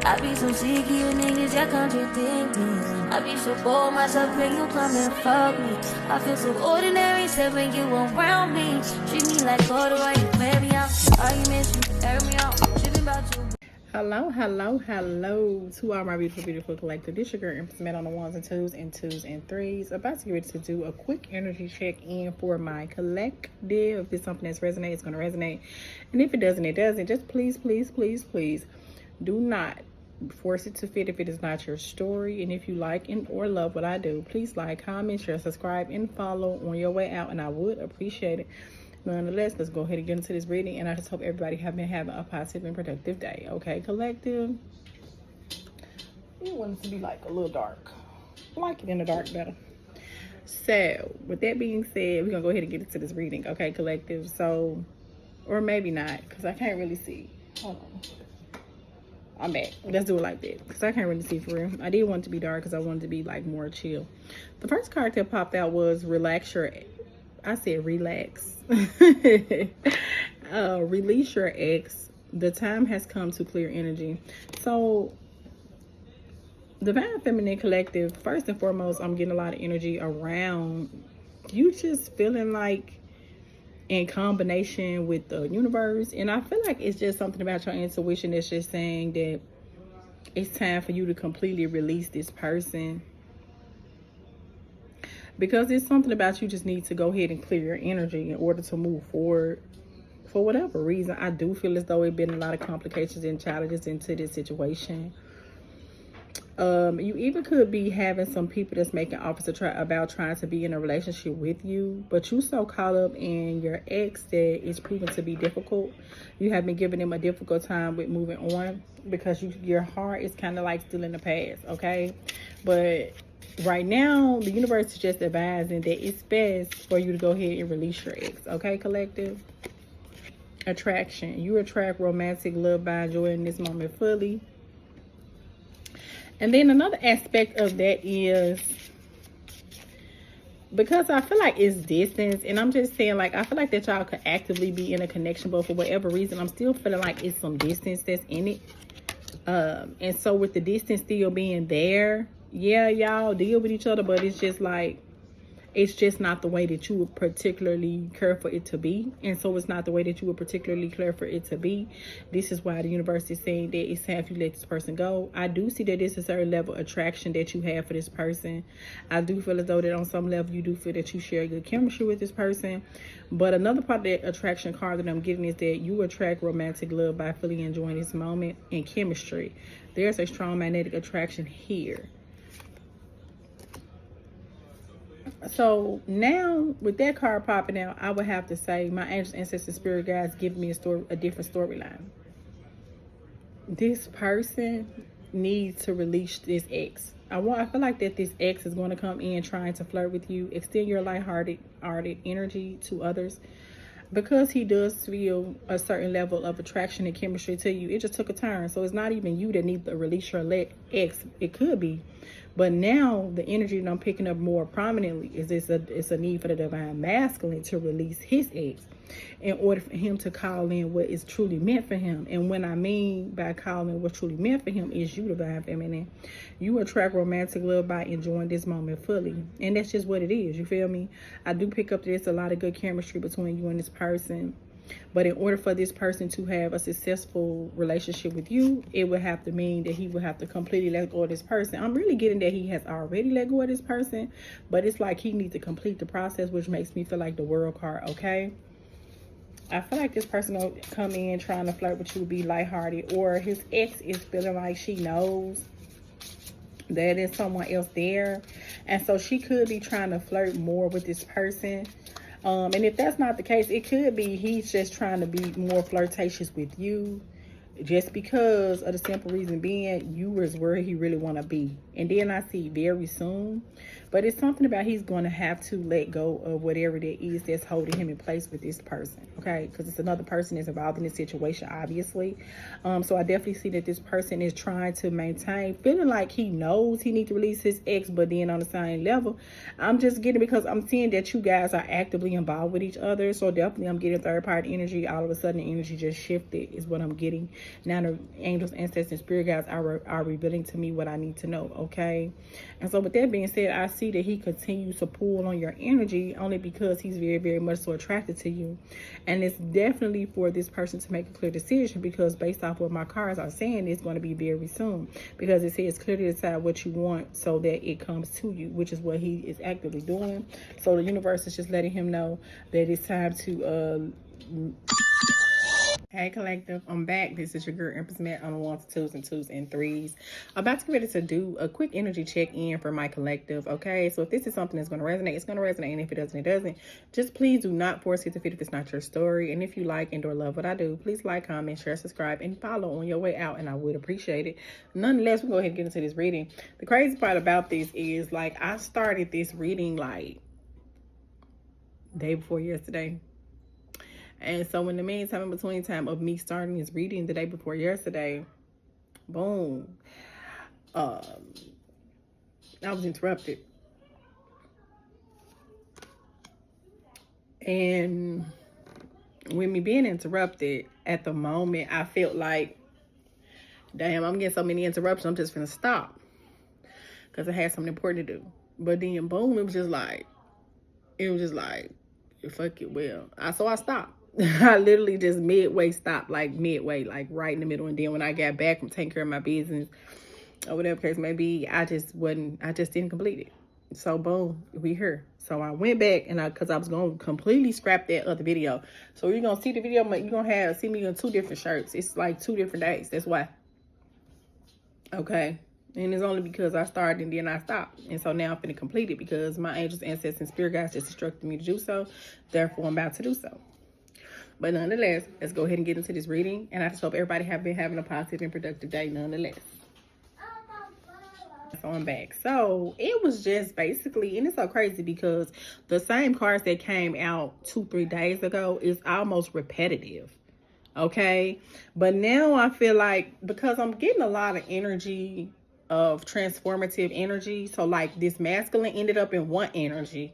I be so sick of you niggas, y'all contradicting. I be so bold myself when you come and fuck me. I feel so ordinary, except when you around me. Treat me like water while you play me out. Arguments, you air me out. Tripping about you. Hello, hello, hello to all my beautiful, beautiful collective. This your girl, Empress Met on the ones and twos and threes. About to get ready to do a quick energy check in for my collective. If it's something that's resonating, it's going to resonate. And if it doesn't, it doesn't. Just please, please, please, please do not force it to fit if it is not your story. And if you like and or love what I do, please like, comment, share, subscribe, and follow on your way out. And I would appreciate it. Nonetheless, let's go ahead and get into this reading, and I just hope everybody have been having a positive and productive day. Okay, collective. You want it to be like a little dark. I like it in the dark better. So, with that being said, we're gonna go ahead and get into this reading. Okay, collective. So, or maybe not, because I can't really see. Hold on. I'm back. Let's do it like that, because I can't really see for real. I did want it to be dark because I wanted to be like more chill. The first card that popped out was relax your. I said relax. Release your ex. The time has come to clear energy. So, Divine Feminine Collective, first and foremost, I'm getting a lot of energy around you just feeling like in combination with the universe. And I feel like it's just something about your intuition that's just saying that it's time for you to completely release this person. Because it's something about you just need to go ahead and clear your energy in order to move forward. For whatever reason, I do feel as though it's been a lot of complications and challenges into this situation. You even could be having some people that's making offers about trying to be in a relationship with you, but you so caught up in your ex that it's proven to be difficult. You have been giving them a difficult time with moving on because your heart is kind of like still in the past, okay? But right now, the universe is just advising that it's best for you to go ahead and release your ex, okay, collective? Attraction. You attract romantic love by enjoying this moment fully. And then another aspect of that is, because I feel like it's distance, and I'm just saying, like, I feel like that y'all could actively be in a connection, but for whatever reason, I'm still feeling like it's some distance that's in it. And so with the distance still being there, yeah, y'all deal with each other, but it's just like, it's just not the way that you would particularly care for it to be. And so it's not the way that you would particularly care for it to be. This is why the universe is saying that it's time for you to let this person go. I do see that there's a certain level of attraction that you have for this person. I do feel as though that on some level you do feel that you share good chemistry with this person. But another part of that attraction card that I'm getting is that you attract romantic love by fully enjoying this moment and chemistry. There's a strong magnetic attraction here. So now with that card popping out, I would have to say my angels, ancestors, spirit guides give me a different storyline. This person needs to release this ex. I feel like that this ex is going to come in trying to flirt with you, extend your lighthearted energy to others. Because he does feel a certain level of attraction and chemistry to you, it just took a turn. So it's not even you that needs to release your ex. It could be. But now the energy that I'm picking up more prominently is it's a need for the divine masculine to release his ex in order for him to call in what is truly meant for him. And when I mean by calling what's truly meant for him is you, divine feminine. You attract romantic love by enjoying this moment fully. And that's just what it is. You feel me? I do pick up that there's a lot of good chemistry between you and this person. But in order for this person to have a successful relationship with you, it would have to mean that he would have to completely let go of this person. I'm really getting that he has already let go of this person, but it's like he needs to complete the process, which makes me feel like the world card, okay? I feel like this person will come in trying to flirt with you, be lighthearted, or his ex is feeling like she knows that there's someone else there. And so she could be trying to flirt more with this person. And if that's not the case, it could be he's just trying to be more flirtatious with you, just because of the simple reason being you is where he really want to be. And then I see very soon, but it's something about he's going to have to let go of whatever that is that's holding him in place with this person, okay? Because it's another person that's involved in this situation, obviously. So I definitely see that this person is trying to maintain, feeling like he knows he needs to release his ex, but then on the same level, I'm just getting, because I'm seeing that you guys are actively involved with each other. So definitely I'm getting third party energy. All of a sudden the energy just shifted is what I'm getting. Now the angels, ancestors, and spirit guides are revealing to me what I need to know, okay? And so with that being said, I see that he continues to pull on your energy only because he's very, very much so attracted to you. And it's definitely for this person to make a clear decision, because based off what my cards are saying, it's going to be very soon, because it says clearly decide what you want so that it comes to you, which is what he is actively doing. So the universe is just letting him know that it's time to Hey collective, I'm back. This is your girl Empress Matt on the 1s, 2s, and 2s and 3s. I'm about to get ready to do a quick energy check-in for my collective, okay? So if this is something that's going to resonate, it's going to resonate, and if it doesn't, it doesn't. Just please do not force it to fit if it's not your story. And if you like and or love what I do, please like, comment, share, subscribe, and follow on your way out, and I would appreciate it. Nonetheless, we'll go ahead and get into this reading. The crazy part about this is, like, I started this reading, like, day before yesterday. And so in the meantime, in between time of me starting this reading the day before yesterday, boom, I was interrupted. And with me being interrupted at the moment, I felt like, damn, I'm getting so many interruptions, I'm just gonna stop, because I had something important to do. But then boom, it was just like, fuck it, well, so I stopped. I literally just midway stopped, like right in the middle. And then when I got back from taking care of my business or whatever case may be, I just didn't complete it. So boom, we here. So I went back and because I was going to completely scrap that other video. So you're going to see the video, you're going to see me in 2 different shirts. It's like 2 different days. That's why. Okay. And it's only because I started and then I stopped. And so now I'm going to complete it because my angels, ancestors, and spirit guides just instructed me to do so. Therefore, I'm about to do so. But nonetheless, let's go ahead and get into this reading. And I just hope everybody have been having a positive and productive day nonetheless. So I'm back. So it was just basically, and it's so crazy because the same cards that came out 2-3 days ago is almost repetitive. Okay. But now I feel like, because I'm getting a lot of energy of transformative energy. So like this masculine ended up in one energy,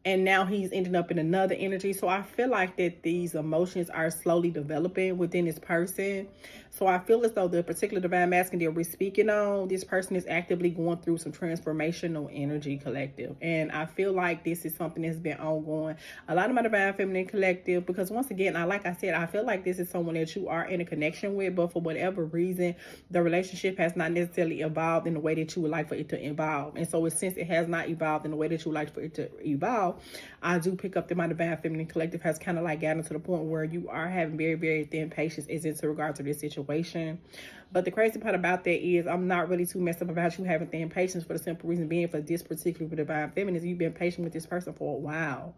and now he's ending up in another energy. So I feel like that these emotions are slowly developing within this person. So I feel as though the particular divine masculine that we're speaking on, this person is actively going through some transformational energy, collective. And I feel like this is something that's been ongoing. A lot of my divine feminine collective, because once again, like I said, I feel like this is someone that you are in a connection with, but for whatever reason, the relationship has not necessarily evolved in the way that you would like for it to evolve. And so since it has not evolved in the way that you would like for it to evolve, I do pick up that my divine feminine collective has kind of like gotten to the point where you are having very, very thin patience as into regard to this situation. But the crazy part about that is I'm not really too messed up about you having thin patience, for the simple reason being, for this particular divine feminine, you've been patient with this person for a while.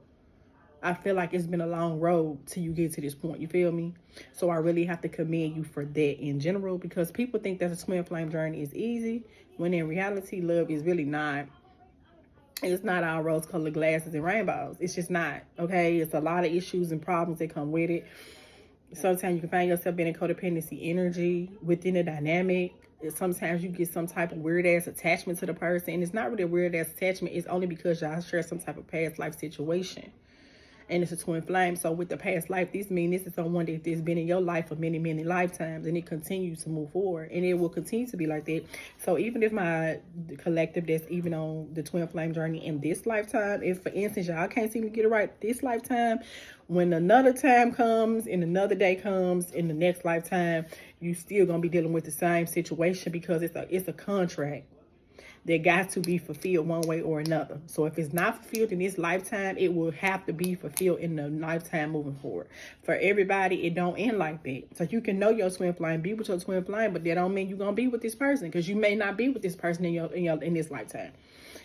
I feel like it's been a long road till you get to this point. You feel me? So I really have to commend you for that in general, because people think that the twin flame journey is easy, when in reality, love is really not. It's not all rose-colored glasses and rainbows. It's just not, okay? It's a lot of issues and problems that come with it. Sometimes you can find yourself in a codependency energy within a dynamic. Sometimes you get some type of weird-ass attachment to the person. And it's not really a weird-ass attachment. It's only because y'all share some type of past life situation. And it's a twin flame. So with the past life, this is someone that's been in your life for many, many lifetimes, and it continues to move forward, and it will continue to be like that. So even if my collective that's even on the twin flame journey in this lifetime, if for instance y'all can't seem to get it right this lifetime, when another time comes and another day comes in the next lifetime, you still gonna be dealing with the same situation, because it's a contract that got to be fulfilled one way or another. So if it's not fulfilled in this lifetime, it will have to be fulfilled in the lifetime moving forward. For everybody, it don't end like that. So you can know your twin flame, be with your twin flame, but that don't mean you're gonna be with this person, because you may not be with this person in this lifetime.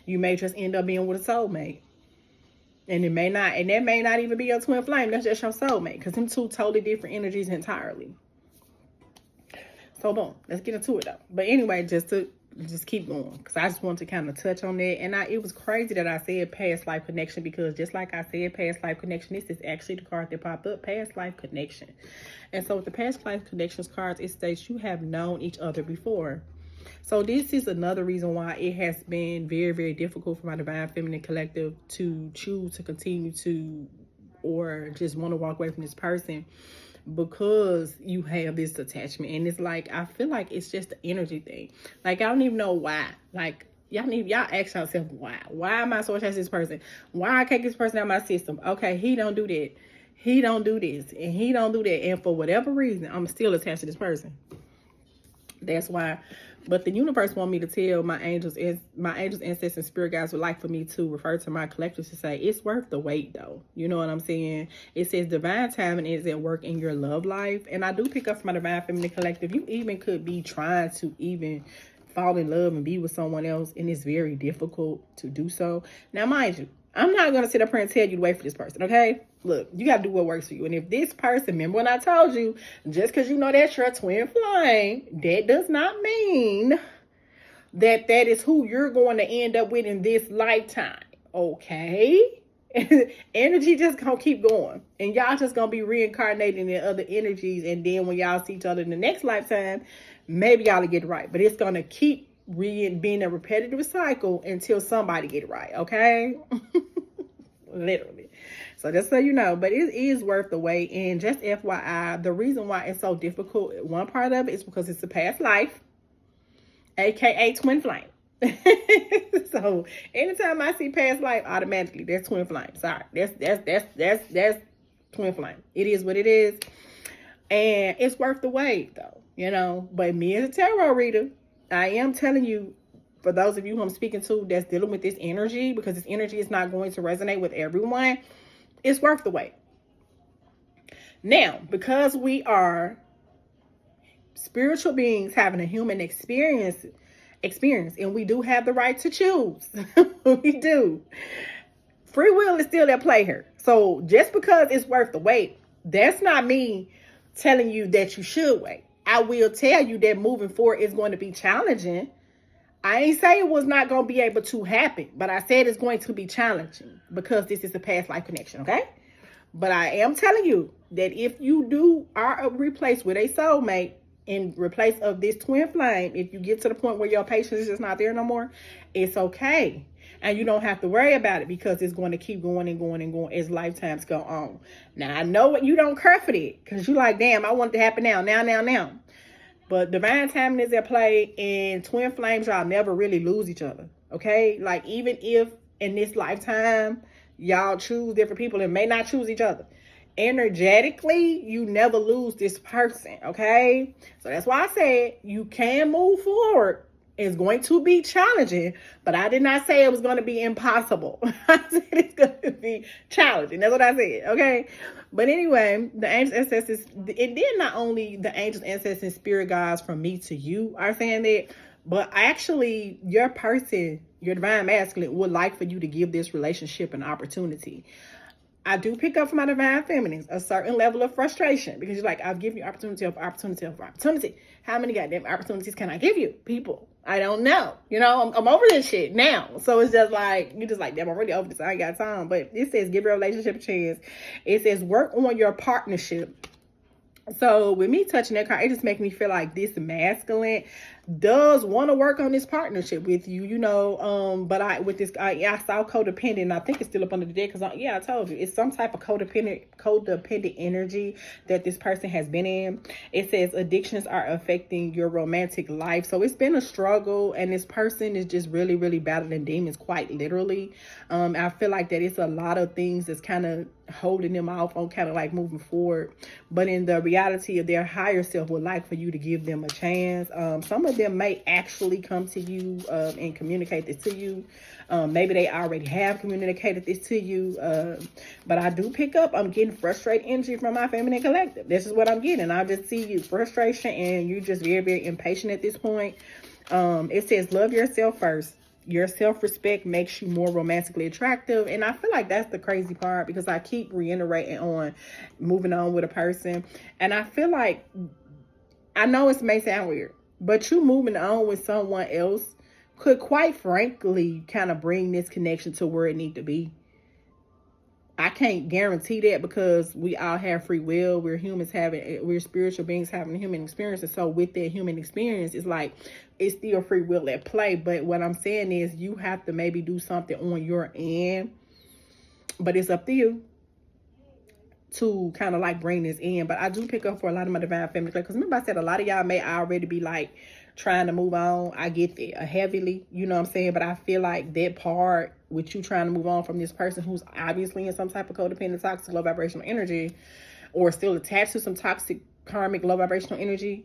You may just end up being with a soulmate. And that may not even be your twin flame. That's just your soulmate, because them two totally different energies entirely. So boom, let's get into it though. But anyway, just keep going, because I just want to kind of touch on that. And it was crazy that I said past life connection, because just like I said past life connection, this is actually the card that popped up, past life connection. And so with the past life connections cards, it states you have known each other before. So this is another reason why it has been very, very difficult for my divine feminine collective to choose to continue to, or just want to walk away from this person, because you have this attachment. And it's like, I feel like it's just the energy thing. Like, I don't even know why. Like, y'all ask yourself why. Why am I so attached to this person? Why I can't get this person out of my system? Okay, he don't do that. He don't do this. And he don't do that. And for whatever reason, I'm still attached to this person. That's why. But the universe want me to tell my angels, ancestors, and spirit guides would like for me to refer to my collectors to say, it's worth the wait, though. You know what I'm saying? It says divine timing is at work in your love life. And I do pick up from my divine feminine collective. You even could be trying to even fall in love and be with someone else, and it's very difficult to do so. Now, mind you, I'm not going to sit up here and tell you to wait for this person, okay? Look, you got to do what works for you. And if this person, remember when I told you, just because you know that's your twin flame, that does not mean that that is who you're going to end up with in this lifetime, okay? Energy just going to keep going. And y'all just going to be reincarnating in other energies. And then when y'all see each other in the next lifetime, maybe y'all will get it right. But it's going to keep being a repetitive cycle until somebody get it right, okay? Literally. So just so you know, but it is worth the wait. And just FYI, the reason why it's so difficult, one part of it is because it's a past life, aka twin flame. So anytime I see past life, automatically that's twin flame. Sorry, that's twin flame. It is what it is, and it's worth the wait, though. You know, but me as a tarot reader, I am telling you, for those of you who I'm speaking to that's dealing with this energy, because this energy is not going to resonate with everyone, it's worth the wait. Now, because we are spiritual beings having a human experience, and we do have the right to choose. We do. Free will is still at play here. So just because it's worth the wait, that's not me telling you that you should wait. I will tell you that moving forward is going to be challenging. I ain't say it was not going to be able to happen, but I said it's going to be challenging because this is a past life connection, okay? But I am telling you that if you are replaced with a soulmate in replace of this twin flame, if you get to the point where your patience is just not there no more, it's okay. And you don't have to worry about it because it's going to keep going and going and going as lifetimes go on. Now, I know what you don't care for it because you're like, damn, I want it to happen now. But divine timing is at play, and twin flames, y'all never really lose each other, okay? Like, even if in this lifetime, y'all choose different people and may not choose each other, energetically, you never lose this person, okay? So that's why I said you can move forward. It's going to be challenging, but I did not say it was going to be impossible. I said it's going to be challenging. That's what I said, okay? But anyway, the angels, ancestors, and then not only the angels, ancestors, and spirit guides from me to you are saying that, but actually your person, your divine masculine, would like for you to give this relationship an opportunity. I do pick up from my divine feminines a certain level of frustration because you're like, I'll give you opportunity of opportunity of opportunity. How many goddamn opportunities can I give you, people? I don't know. You know, I'm over this shit now. So it's just like, you're just like, damn, I'm really over this. I ain't got time. But it says, give your relationship a chance. It says, work on your partnership. So with me touching that card, it just makes me feel like this masculine does want to work on this partnership with you, you know, but I saw codependent. I think it's still up under the deck because I told you it's some type of codependent energy that this person has been in. It says addictions are affecting your romantic life. So it's been a struggle, and this person is just really, really battling demons, quite literally. I feel like that it's a lot of things that's kind of holding them off on kind of like moving forward, but in the reality of their higher self would like for you to give them a chance. Some of them may actually come to you and communicate this to you. Maybe they already have communicated this to you, but I do pick up, I'm getting frustrated energy from my feminine collective. This is what I'm getting. I just see you frustration, and you're just very, very impatient at this point. It says love yourself first. Your self-respect makes you more romantically attractive. And I feel like that's the crazy part, because I keep reiterating on moving on with a person. And I feel like, I know it may sound weird, but you moving on with someone else could quite frankly kind of bring this connection to where it needs to be. I can't guarantee that because we all have free will. We're spiritual beings having a human experience. And so with that human experience, it's like, it's still free will at play. But what I'm saying is you have to maybe do something on your end, but it's up to you to kind of like bring this in. But I do pick up for a lot of my divine feminine, because remember I said a lot of y'all may already be like trying to move on. I get that heavily, you know what I'm saying? But I feel like that part with you trying to move on from this person who's obviously in some type of codependent, toxic, low vibrational energy, or still attached to some toxic, karmic, low vibrational energy,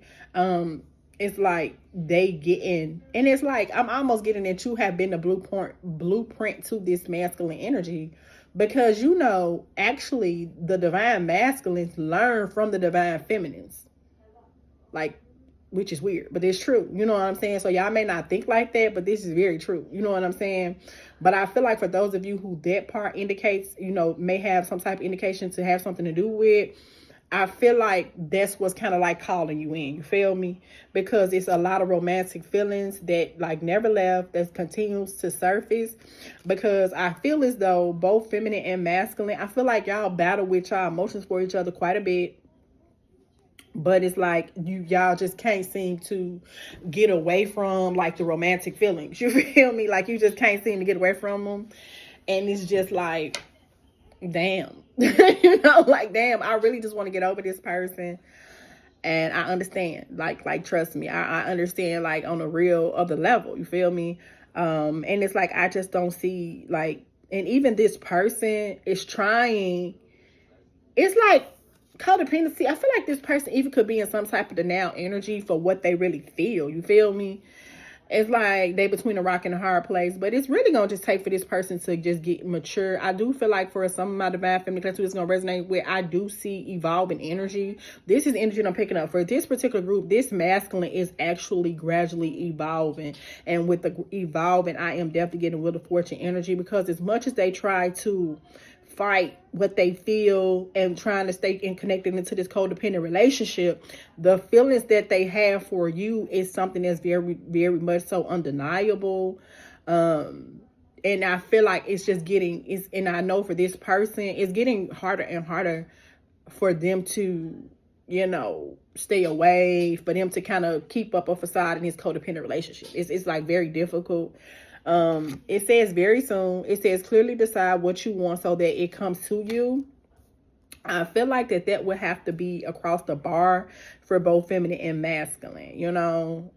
it's like they getting, and it's like I'm almost getting that you have been the blueprint to this masculine energy, because you know actually the divine masculines learn from the divine feminines, like, which is weird, but it's true. You know what I'm saying? So y'all may not think like that, but this is very true. You know what I'm saying? But I feel like for those of you who that part indicates, you know, may have some type of indication to have something to do with, I feel like that's what's kind of like calling you in. You feel me? Because it's a lot of romantic feelings that like never left, that continues to surface. Because I feel as though both feminine and masculine, I feel like y'all battle with y'all emotions for each other quite a bit. But it's like y'all just can't seem to get away from like the romantic feelings. You feel me? Like you just can't seem to get away from them. And it's just like, damn. You know, like, damn, I really just want to get over this person. And I understand. Like trust me. I understand like on a real other level. You feel me? And it's like I just don't see like, and even this person is trying. It's like codependency. I feel like this person even could be in some type of denial energy for what they really feel. You feel me? It's like they between a rock and a hard place, but it's really gonna just take for this person to just get mature. I do feel like for some of my divine feminine class, it's gonna resonate with. I do see evolving energy. This is energy that I'm picking up for this particular group. This masculine is actually gradually evolving, and with the evolving, I am definitely getting Wheel of Fortune energy, because as much as they try to fight what they feel and trying to stay connected into this codependent relationship, the feelings that they have for you is something that's very, very much so undeniable. And I feel like it's just getting, and I know for this person, it's getting harder and harder for them to, you know, stay away, for them to kind of keep up a facade in this codependent relationship. It's like very difficult. It says very soon. It says clearly decide what you want so that it comes to you. I feel like that would have to be across the bar for both feminine and masculine, you know,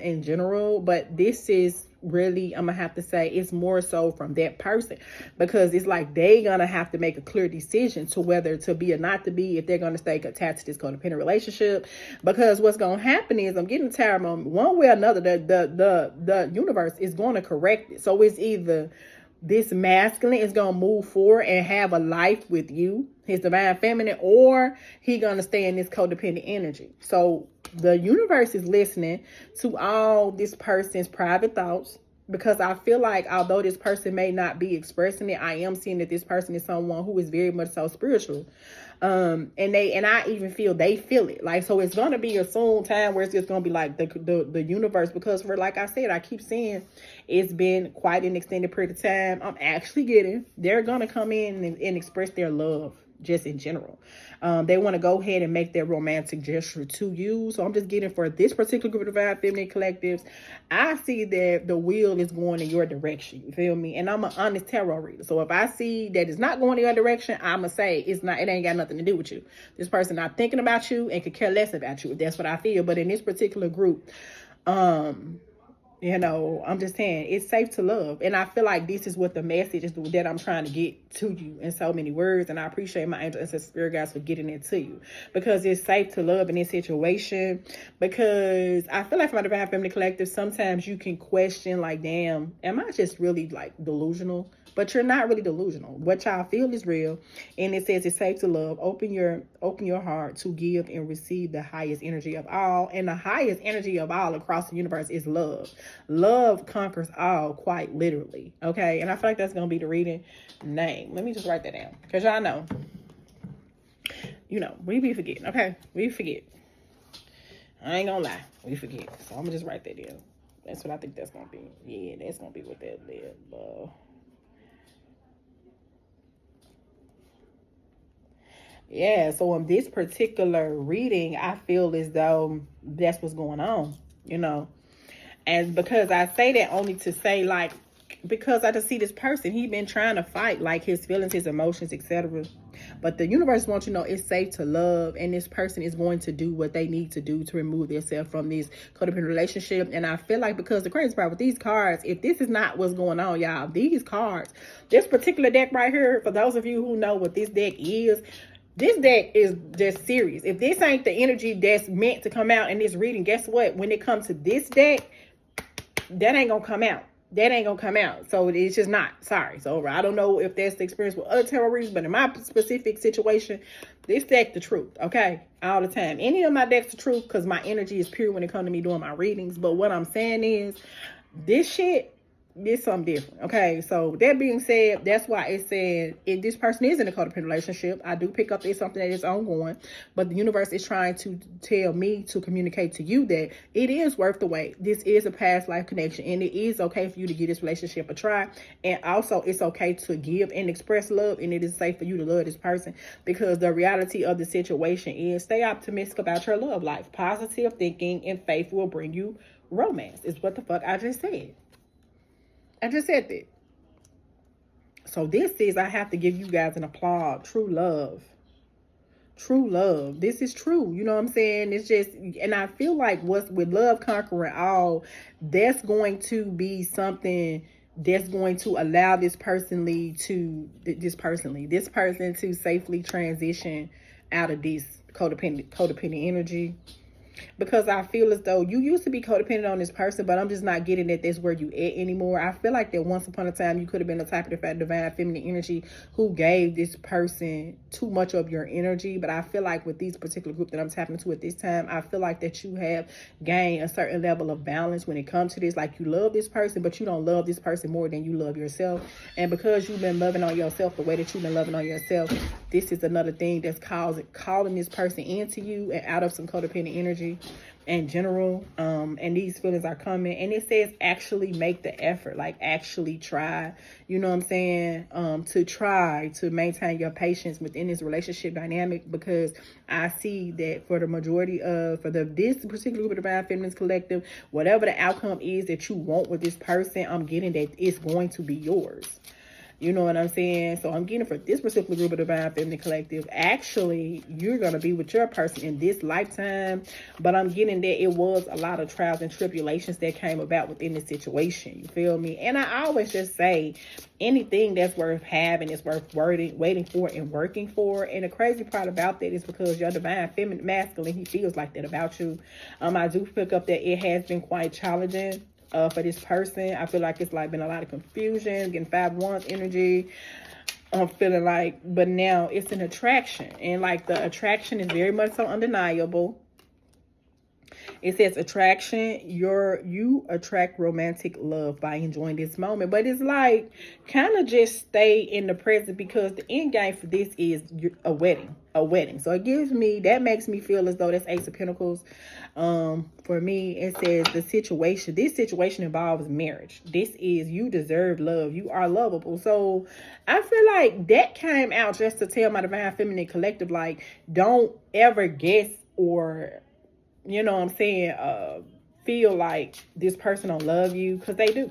in general. But this is really, I'm gonna have to say, it's more so from that person, because it's like they gonna have to make a clear decision to whether to be or not to be, if they're gonna stay attached to this codependent relationship. Because what's gonna happen is, I'm getting tired of one way or another, the universe is going to correct it. So it's either this masculine is going to move forward and have a life with you, his divine feminine, or he going to stay in this codependent energy. So the universe is listening to all this person's private thoughts, because I feel like although this person may not be expressing it, I am seeing that this person is someone who is very much so spiritual. And I even feel they feel it. Like, so it's going to be a soon time where it's just going to be like the universe, because for, like I said, I keep saying it's been quite an extended period of time. I'm actually getting, they're going to come in and express their love just in general. They want to go ahead and make their romantic gesture to you. So I'm just getting for this particular group of divine feminine collectives, I see that the wheel is going in your direction. You feel me? And I'm an honest tarot reader. So if I see that it's not going in your direction, I'm going to say it ain't got nothing to do with you. This person not thinking about you and could care less about you, if that's what I feel. But in this particular group, you know, I'm just saying it's safe to love. And I feel like this is what the message is that I'm trying to get to you in so many words. And I appreciate my angel and spirit guides for getting it to you, because it's safe to love in this situation. Because I feel like for my divine feminine collective, sometimes you can question like, damn, am I just really like delusional? But you're not really delusional. What y'all feel is real. And it says it's safe to love. Open your heart to give and receive the highest energy of all. And the highest energy of all across the universe is love. Love conquers all, quite literally. Okay. And I feel like that's going to be the reading name. Let me just write that down, because y'all know, you know, we be forgetting. Okay. We forget. I ain't going to lie. We forget. So I'm going to just write that down. That's what I think that's going to be. Yeah, that's going to be what that is. Yeah, so in this particular reading, I feel as though that's what's going on, you know. And because I say that only to say, like, because I just see this person, he been trying to fight, like, his feelings, his emotions, etc. But the universe wants you to know it's safe to love, and this person is going to do what they need to do to remove themselves from this codependent relationship. And I feel like, because the crazy part with these cards, if this is not what's going on, y'all, these cards, this particular deck right here, for those of you who know what this deck is, this deck is just serious. If this ain't the energy that's meant to come out in this reading, guess what? When it comes to this deck, that ain't gonna come out. That ain't gonna come out. So it's just not. Sorry. So I don't know if that's the experience with other tarot readers, but in my specific situation, this deck the truth. Okay, all the time. Any of my decks the truth, because my energy is pure when it comes to me doing my readings. But what I'm saying is, this shit is something different. Okay, so that being said, that's why it said if this person is in a codependent relationship, I do pick up it's something that is ongoing, but the universe is trying to tell me to communicate to you that it is worth the wait. This is a past life connection, and it is okay for you to give this relationship a try. And also, it's okay to give and express love, and it is safe for you to love this person, because the reality of the situation is, stay optimistic about your love life. Positive thinking and faith will bring you romance, is what the fuck I just said. I just said that. So this is, I have to give you guys an applause. True love. True love. This is true. You know what I'm saying? It's just, and I feel like what's with love conquering all, that's going to be something that's going to allow this person to safely transition out of this codependent energy. Because I feel as though you used to be codependent on this person, but I'm just not getting that that's where you at anymore. I feel like that once upon a time you could have been the type of divine feminine energy who gave this person too much of your energy. But I feel like with these particular group that I'm tapping into at this time, I feel like that you have gained a certain level of balance when it comes to this. Like, you love this person, but you don't love this person more than you love yourself. And because you've been loving on yourself the way that you've been loving on yourself, this is another thing that's calling this person into you and out of some codependent energy in general. And these feelings are coming, and it says actually make the effort, like actually try, you know what I'm saying, to try to maintain your patience within this relationship dynamic. Because I see that for the majority of this particular group of Divine Feminines Collective, whatever the outcome is that you want with this person, I'm getting that it's going to be yours. You know what I'm saying? So I'm getting, for this particular group of Divine Feminine Collective, actually, you're going to be with your person in this lifetime. But I'm getting that it was a lot of trials and tribulations that came about within this situation. You feel me? And I always just say, anything that's worth having is worth waiting for and working for. And the crazy part about that is, because your Divine Feminine Masculine, he feels like that about you. I do pick up that it has been quite challenging. For this person, I feel like it's like been a lot of confusion, getting 5 wands energy. I'm feeling like, but now it's an attraction, and like the attraction is very much so undeniable. It says attraction, you attract romantic love by enjoying this moment. But it's like, kind of just stay in the present, because the end game for this is a wedding. So it gives me, that makes me feel as though that's Ace of Pentacles. For me, it says this situation involves marriage. This is, you deserve love. You are lovable. So I feel like that came out just to tell my Divine Feminine Collective, like, don't ever guess or, you know what I'm saying, feel like this person don't love you, because they do.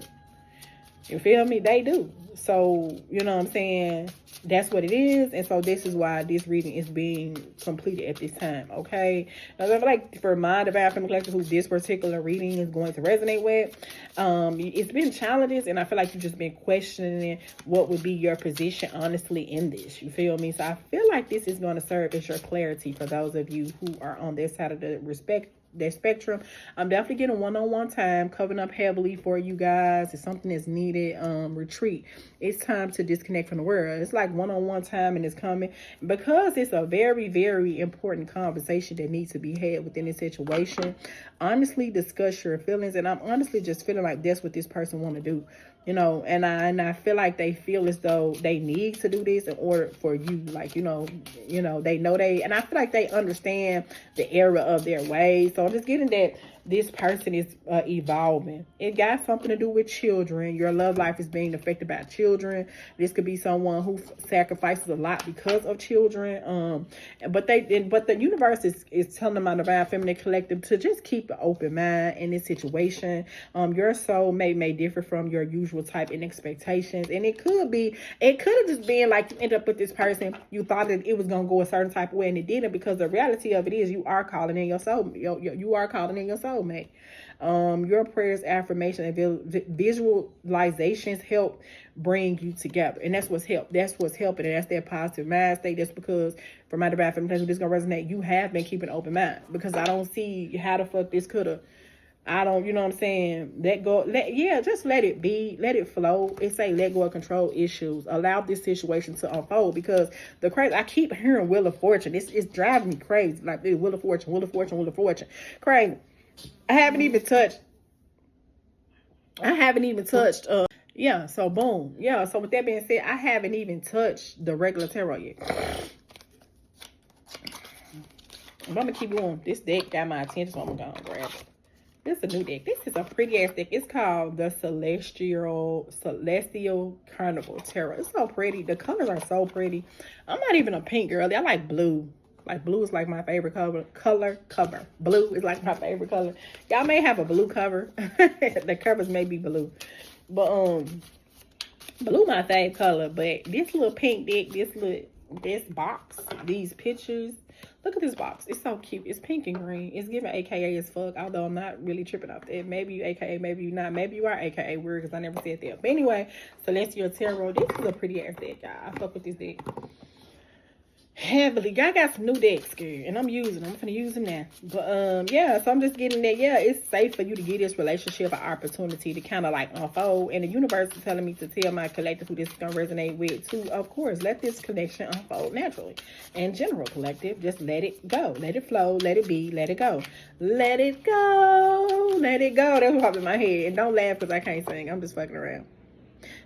You feel me? They do. So, you know what I'm saying, that's what it is. And so this is why this reading is being completed at this time, okay? Now, I feel like for my Divine Feminine Collective, who this particular reading is going to resonate with, it's been challenges, and I feel like you've just been questioning what would be your position honestly in this. You feel me? So I feel like this is going to serve as your clarity for those of you who are on this side of the spectrum. I'm definitely getting one-on-one time, covering up heavily for you guys. If something is needed, retreat. It's time to disconnect from the world. It's like one-on-one time, and it's coming, because it's a very, very important conversation that needs to be had within this situation. Honestly, discuss your feelings, and I'm honestly just feeling like that's what this person want to do. You know, and I feel like they feel as though they need to do this in order for you, like, you know, they know and I feel like they understand the error of their ways. So I'm just getting that this person is evolving. It got something to do with children. Your love life is being affected by children. This could be someone who sacrifices a lot because of children. But the universe is telling them, on the Divine Feminine Collective, to just keep an open mind in this situation. Your soul may differ from your usual type in expectations, and it could have just been like you end up with this person. You thought that it was gonna go a certain type of way, and it didn't, because the reality of it is you are calling in your soul. You are calling in your soulmate. Your prayers, affirmation, and visualizations help bring you together, and that's what's helped. That's what's helping, and that's their positive mind state. That's because, for my Divine Feminine, this is gonna resonate. You have been keeping an open mind, because I don't see how the fuck this coulda. I don't, you know what I'm saying? Just let it be, let it flow. It say let go of control issues. Allow this situation to unfold, because the crazy, I keep hearing Wheel of Fortune. It's driving me crazy. Like Wheel of Fortune, Wheel of Fortune, Wheel of Fortune. Crazy. I haven't even touched. Yeah, so boom. Yeah, so with that being said, I haven't even touched the regular tarot yet. I'm gonna keep going. This deck got my attention, so I'm gonna grab it. This is a new deck. This is a pretty ass deck. It's called the Celestial Carnival Tarot. It's so pretty. The colors are so pretty. I'm not even a pink girl. I like blue. Like blue is like my favorite color. Blue is like my favorite color. Y'all may have a blue cover. The covers may be blue. But blue my favorite color. But this little pink deck, this box, these pictures. Look at this box. It's so cute. It's pink and green. It's giving AKA as fuck, although I'm not really tripping off that. Maybe you AKA, maybe you not. Maybe you are AKA weird, because I never said that. But anyway, Celestial Tarot. This is a pretty ass deck, y'all. I fuck with this deck heavily. I got some new decks, girl, and I'm finna use them now. But yeah, so I'm just getting that. Yeah, it's safe for you to give this relationship an opportunity to kind of like unfold, and the universe is telling me to tell my collective who this is gonna resonate with to, of course, let this connection unfold naturally. And general collective, just let it go, let it flow, let it be, let it go, let it go, let it go. That's what popped in my head. And don't laugh because I can't sing. I'm just fucking around.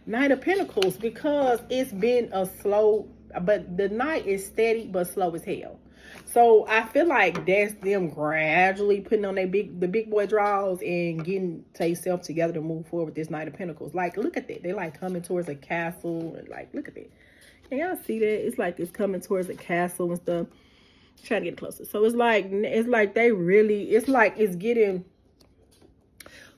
Knight of Pentacles, because it's been a slow, but the night is steady but slow as hell. So I feel like that's them gradually putting on the big boy draws and getting themselves together to move forward with this Knight of Pentacles. Like, look at that. They're like coming towards a castle, and like, look at that. Can y'all see that? It's like it's coming towards a castle and stuff. Try to get closer. So it's like they really, it's like it's getting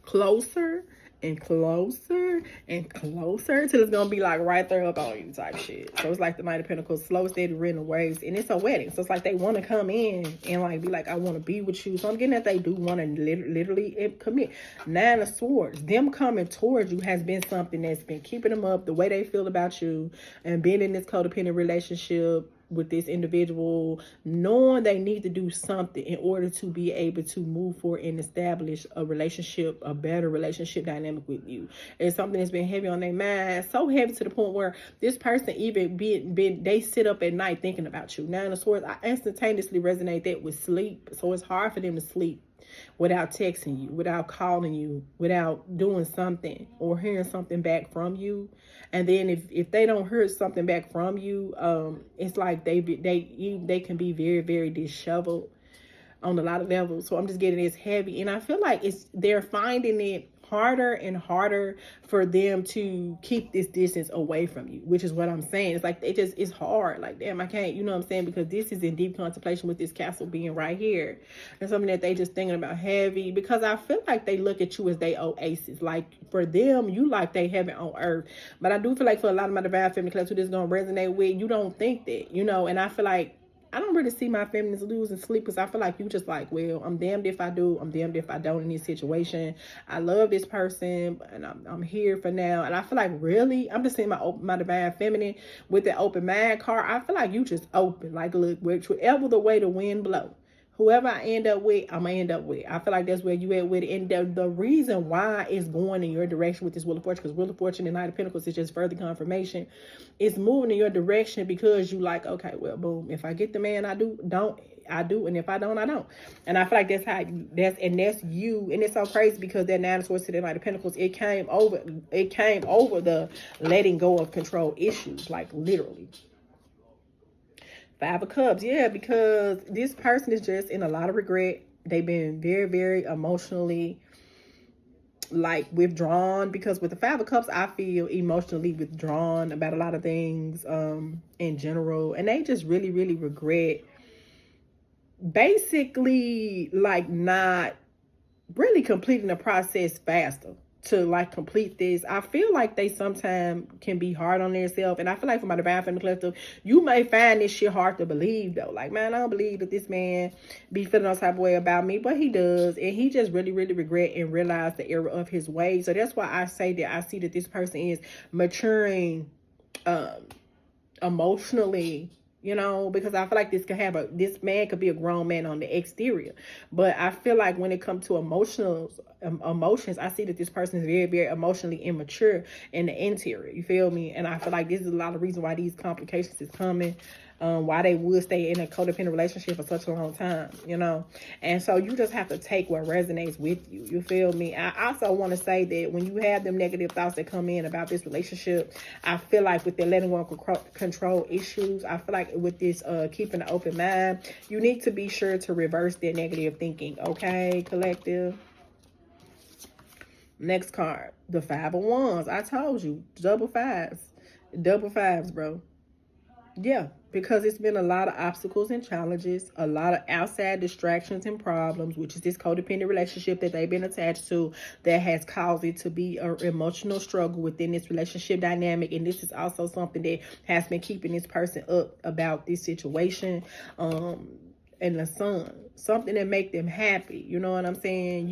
closer and closer and closer till it's gonna be like right there up on you type shit. So it's like the Knight of Pentacles, slow, steady, rhythm waves, and it's a wedding. So it's like they want to come in and like be like, I want to be with you. So I'm getting that they do want to literally commit. Nine of Swords, them coming towards you has been something that's been keeping them up, the way they feel about you, and being in this codependent relationship with this individual, knowing they need to do something in order to be able to move forward and establish a relationship, a better relationship dynamic with you. It's something that's been heavy on their mind, so heavy to the point where this person even they sit up at night thinking about you. Nine of Swords, I instantaneously resonate that with sleep. So it's hard for them to sleep without texting you, without calling you, without doing something or hearing something back from you. And then if they don't hear something back from you, it's like they can be very, very disheveled on a lot of levels. So I'm just getting this heavy, and I feel like they're finding it harder and harder for them to keep this distance away from you, which is what I'm saying. It's like it's hard. Like, damn, I can't, you know what I'm saying? Because this is in deep contemplation with this castle being right here. And something that they just thinking about heavy, because I feel like they look at you as they oasis. Like, for them, you like they heaven on earth. But I do feel like for a lot of my Divine Feminine Clubs who this is going to resonate with, you don't think that, you know, and I feel like I don't really see my feminines losing sleep, because I feel like you just like, well, I'm damned if I do, I'm damned if I don't in this situation. I love this person, and I'm here for now. And I feel like, really, I'm just seeing my Divine Feminine with the open mind card. I feel like you just open. Like, look, whichever the way the wind blow, whoever I end up with, I'm going to end up with. I feel like that's where you at with it. And the reason why it's going in your direction with this Wheel of Fortune, because Wheel of Fortune and Knight of Pentacles is just further confirmation. It's moving in your direction because you like, okay, well, boom, if I get the man I do, and if I don't, I don't. And I feel like that's you. And it's so crazy because that Nine of Swords to the Knight of Pentacles, it came over the letting go of control issues, like literally. Five of Cups, yeah, because this person is just in a lot of regret. They've been very, very emotionally like withdrawn, because with the Five of Cups, I feel emotionally withdrawn about a lot of things in general, and they just really, really regret basically like not really completing the process faster to like complete this. I feel like they sometimes can be hard on themselves, and I feel like for my Divine Feminine Collective, you may find this shit hard to believe though. Like, man, I don't believe that this man be feeling no type of way about me, but he does, and he just really, really regret and realize the error of his ways. So that's why I say that I see that this person is maturing emotionally, you know, because I feel like this man could be a grown man on the exterior, but I feel like when it comes to emotions, I see that this person is very, very emotionally immature in the interior. You feel me? And I feel like this is a lot of reason why these complications is coming. Why they would stay in a codependent relationship for such a long time, you know. And so you just have to take what resonates with you. You feel me? I also want to say that when you have them negative thoughts that come in about this relationship, I feel like with the letting go of control issues, I feel like with this keeping an open mind, you need to be sure to reverse their negative thinking. Okay, collective. Next card, the Five of Wands. I told you, double fives, bro. Yeah, because it's been a lot of obstacles and challenges, a lot of outside distractions and problems, which is this codependent relationship that they've been attached to that has caused it to be an emotional struggle within this relationship dynamic. And this is also something that has been keeping this person up about this situation. And the Sun, something that make them happy. You know what I'm saying?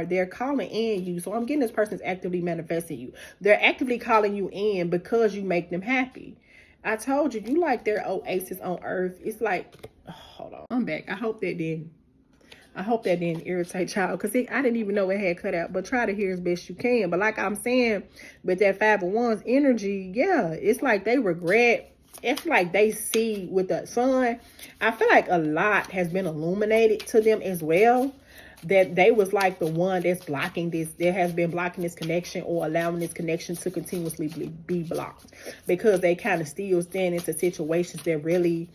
They're calling in you. So I'm getting this person's actively manifesting you. They're actively calling you in because you make them happy. I told you, you like their oasis on earth. It's like, hold on, I'm back. I hope that didn't irritate y'all, because I didn't even know it had cut out. But try to hear as best you can. But like I'm saying, with that Five of Wands energy, yeah, it's like they regret. It's like they see with the Sun. I feel like a lot has been illuminated to them as well, that they was like the one that's blocking this, that has been blocking this connection or allowing this connection to continuously be blocked, because they kind of still stand into situations that really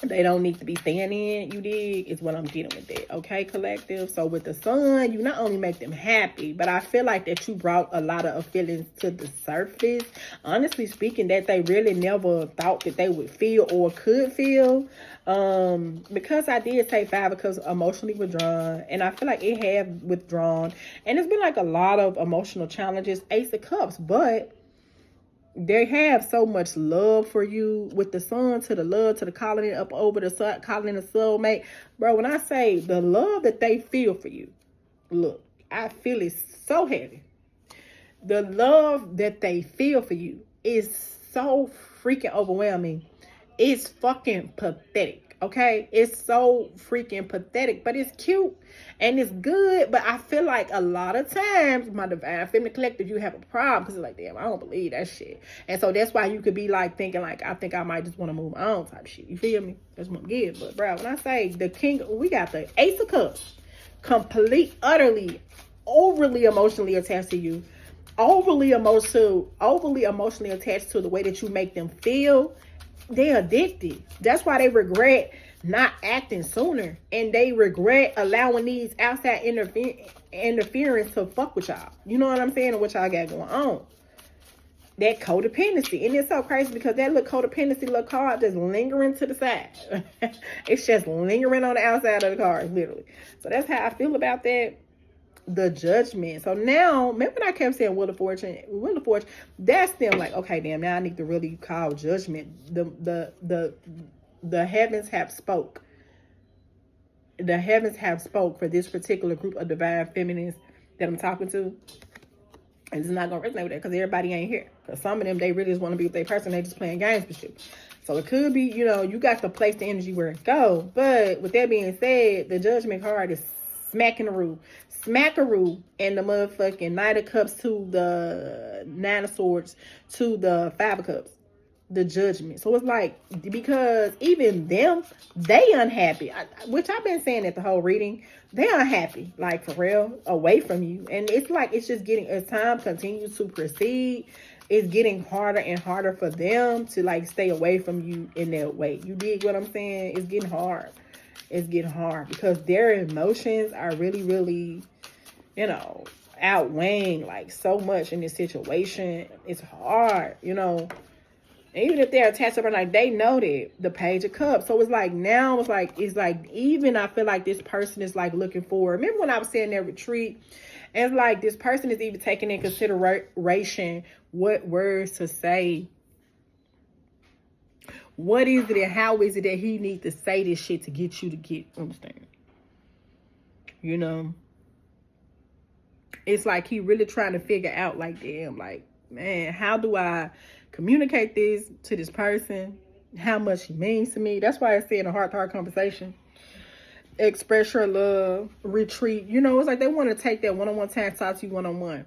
they don't need to be staying in. You dig? Is what I'm getting with that. Okay, collective. So with the Sun, you not only make them happy, but I feel like that you brought a lot of feelings to the surface, honestly speaking, that they really never thought that they would feel or could feel. Because I did say Five, because emotionally withdrawn, and I feel like it have withdrawn, and it's been like a lot of emotional challenges. Ace of Cups, but they have so much love for you with the Sun, to the love, to the calling it up over the sun, calling it a soulmate. Bro, when I say the love that they feel for you, look, I feel it so heavy. The love that they feel for you is so freaking overwhelming. It's fucking pathetic. Okay, it's so freaking pathetic, but it's cute and it's good. But I feel like a lot of times, my Divine Feminine Collective, you have a problem because it's like, damn, I don't believe that shit. And so that's why you could be like thinking like, I think I might just want to move on type shit. You feel me? That's what I'm getting. But bro, when I say the King, we got the Ace of Cups, utterly, overly emotionally attached to you, overly emotionally attached to the way that you make them feel. They're addicted. That's why they regret not acting sooner, and they regret allowing these outside interference to fuck with y'all. You know what I'm saying? And what y'all got going on. That codependency. And it's so crazy because that little codependency little card just lingering to the side. It's just lingering on the outside of the card, literally. So that's how I feel about that. The Judgment. So now, remember when I kept saying Wheel of Fortune, that's them like, okay, damn, now I need to really call Judgment. The heavens have spoke. The heavens have spoke for this particular group of divine feminines that I'm talking to. And it's not going to resonate with that because everybody ain't here. Because some of them, they really just want to be with their person. They just playing games with you. So it could be, you know, you got to place the energy where it goes. But with that being said, the Judgment card is smackaroo, and the motherfucking Knight of Cups to the Nine of Swords to the Five of Cups, the Judgment. So it's like, because even them, they unhappy, which I've been saying that the whole reading, they unhappy, like for real, away from you. And it's like, it's just getting, as time continues to proceed, it's getting harder and harder for them to like stay away from you in that way. You dig what I'm saying? It's getting hard. it's getting hard because their emotions are really, really, you know, outweighing like so much in this situation. It's hard, you know. Even if they're attached up, and like they know that the Page of Cups. So it's like now it's like even I feel like this person is like looking for. Remember when I was saying that retreat? And it's like this person is even taking in consideration what words to say. What is it and how is it that he needs to say this shit to get you to get understand? You know? It's like he really trying to figure out like, damn, like, man, how do I communicate this to this person? How much he means to me. That's why I say in a heart-to-heart conversation, express your love, retreat. You know, it's like they want to take that one-on-one time to talk to you one-on-one.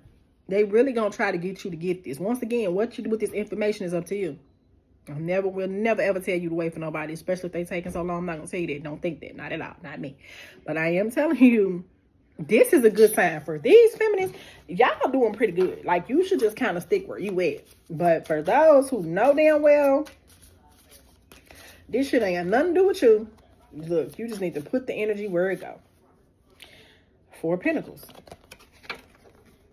They really gonna try to get you to get this. Once again, what you do with this information is up to you. Will never ever tell you to wait for nobody, especially if they taking so long. I'm not gonna tell you that. Don't think that. Not at all. Not me. But I am telling you, this is a good sign for these feminists. Y'all doing pretty good. Like, you should just kind of stick where you at. But for those who know damn well, this shit ain't got nothing to do with you. Look, you just need to put the energy where it go. 4 of Pentacles.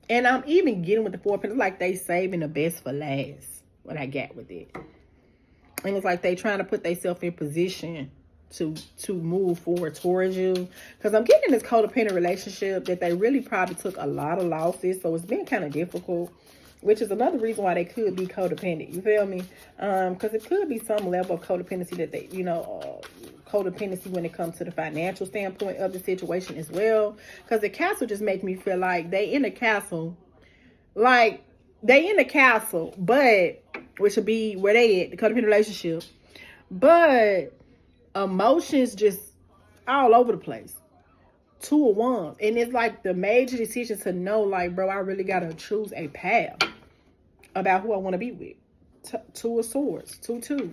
And I'm even getting with the 4 of Pentacles like they saving the best for last. What I got with it. And it's like they trying to put themselves in position to move forward towards you. Because I'm getting this codependent relationship that they really probably took a lot of losses. So it's been kind of difficult. Which is another reason why they could be codependent. You feel me? Because it could be some level of codependency that they, you know, codependency when it comes to the financial standpoint of the situation as well. Because the castle just makes me feel like they in the castle. Like, they in the castle, but, which would be where they at, the codependent relationship. But emotions just all over the place. 2 of Wands. And it's like the major decision to know, like, bro, I really got to choose a path about who I want to be with. 2 of Swords. 2 twos.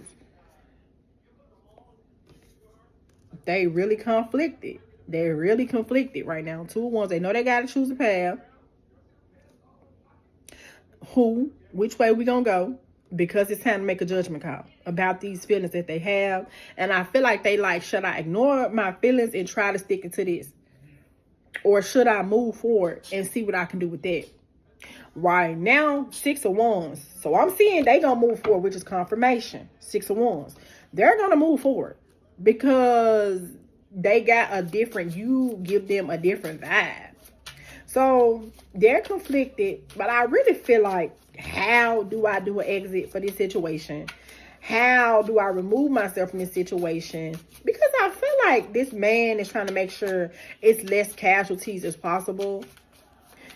They really conflicted. They're really conflicted right now. 2 of Wands. They know they got to choose a path. Which way we gonna go? Because it's time to make a judgment call about these feelings that they have. And I feel like they like, should I ignore my feelings and try to stick into this? Or should I move forward and see what I can do with that? Right now, 6 of Wands. So I'm seeing they gonna move forward, which is confirmation. 6 of Wands. They're gonna move forward because they got a different, you give them a different vibe. So they're conflicted, but I really feel like, how do I do an exit for this situation? How do I remove myself from this situation? Because I feel like this man is trying to make sure it's less casualties as possible.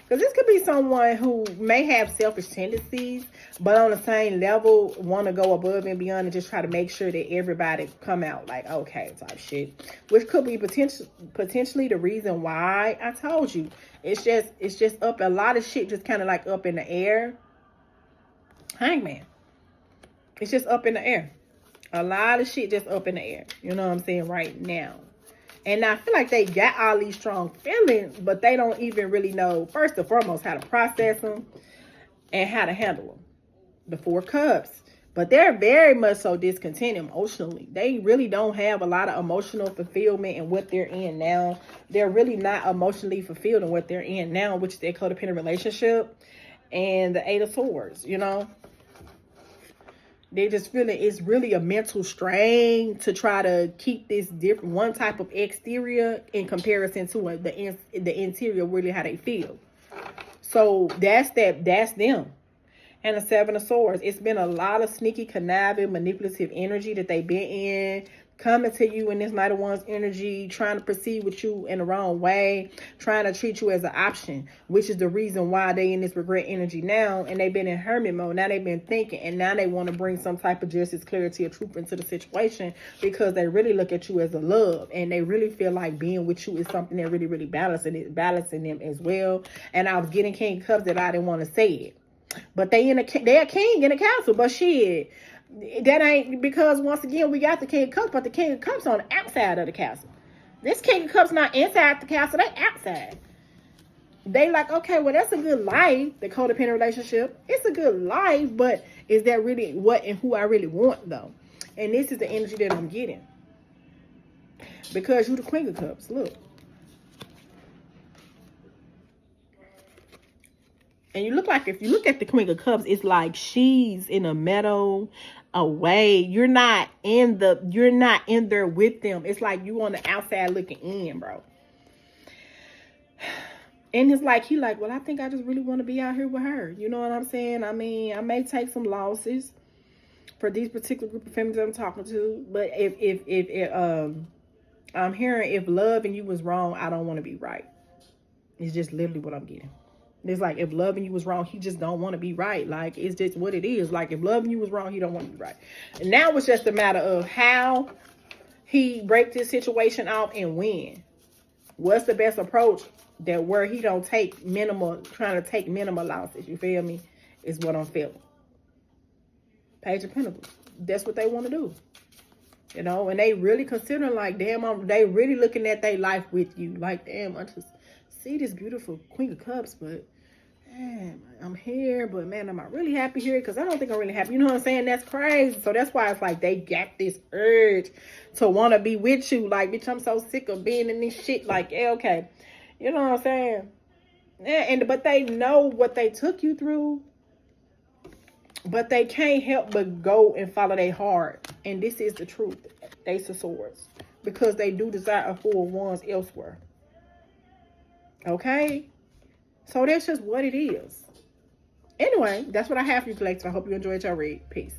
Because this could be someone who may have selfish tendencies, but on the same level, want to go above and beyond and just try to make sure that everybody come out like, okay, type shit. Which could be potentially the reason why I told you. It's just up, a lot of shit just kind of like up in the air. Hangman. It's just up in the air. A lot of shit just up in the air. You know what I'm saying? Right now. And I feel like they got all these strong feelings, but they don't even really know, first and foremost, how to process them and how to handle them. The 4 Cups. But they're very much so discontent emotionally. They really don't have a lot of emotional fulfillment in what they're in now. They're really not emotionally fulfilled in what they're in now, which is their codependent relationship and the 8 of Swords, you know. They just feel it's really a mental strain to try to keep this different, one type of exterior in comparison to the interior, really how they feel. So that's them. And the 7 of Swords. It's been a lot of sneaky, conniving, manipulative energy that they've been in. Coming to you in this Knight of Wands energy, trying to proceed with you in the wrong way, trying to treat you as an option, which is the reason why they in this regret energy now, and they've been in hermit mode. Now they've been thinking, and now they want to bring some type of justice, clarity, or truth into the situation because they really look at you as a love, and they really feel like being with you is something that really, really balancing them as well. And I was getting King of Cups that I didn't want to say it, but they're a king in the castle, but shit. That ain't, because once again we got the King of Cups, but the King of Cups on the outside of the castle. This King of Cups not inside the castle, they outside. They like, okay, well that's a good life, the codependent relationship. It's a good life, but is that really what and who I really want though? And this is the energy that I'm getting. because you the Queen of Cups. Look. And you look like, if you look at the Queen of Cups, it's like she's in a meadow away. You're not in there with them. It's like you on the outside looking in, bro. And it's like, he like, well, I think I just really want to be out here with her. You know what I'm saying? I mean, I may take some losses for these particular group of families that I'm talking to. But if I'm hearing, if loving you was wrong, I don't want to be right. It's just literally what I'm getting. It's like, if loving you was wrong, he just don't want to be right. Like, it's just what it is. Like, if loving you was wrong, he don't want to be right. And now it's just a matter of how he breaks this situation off and when. What's the best approach that where he don't take minimal, trying to take minimal losses, you feel me, is what I'm feeling. Page of Pentacles. That's what they want to do. You know, and they really considering, like, damn, they really looking at their life with you. Like, damn, I just see this beautiful Queen of Cups, but man, I'm here, but man, am I really happy here? Because I don't think I'm really happy. You know what I'm saying? That's crazy. So that's why it's like they got this urge to want to be with you. Like, bitch, I'm so sick of being in this shit. Like, yeah, okay. You know what I'm saying? Yeah, but they know what they took you through, but they can't help but go and follow their heart. And this is the truth. Ace of Swords. Because they do desire a Four of Wands elsewhere. Okay? So that's just what it is. Anyway, that's what I have for you, collectors. I hope you enjoyed your read. Peace.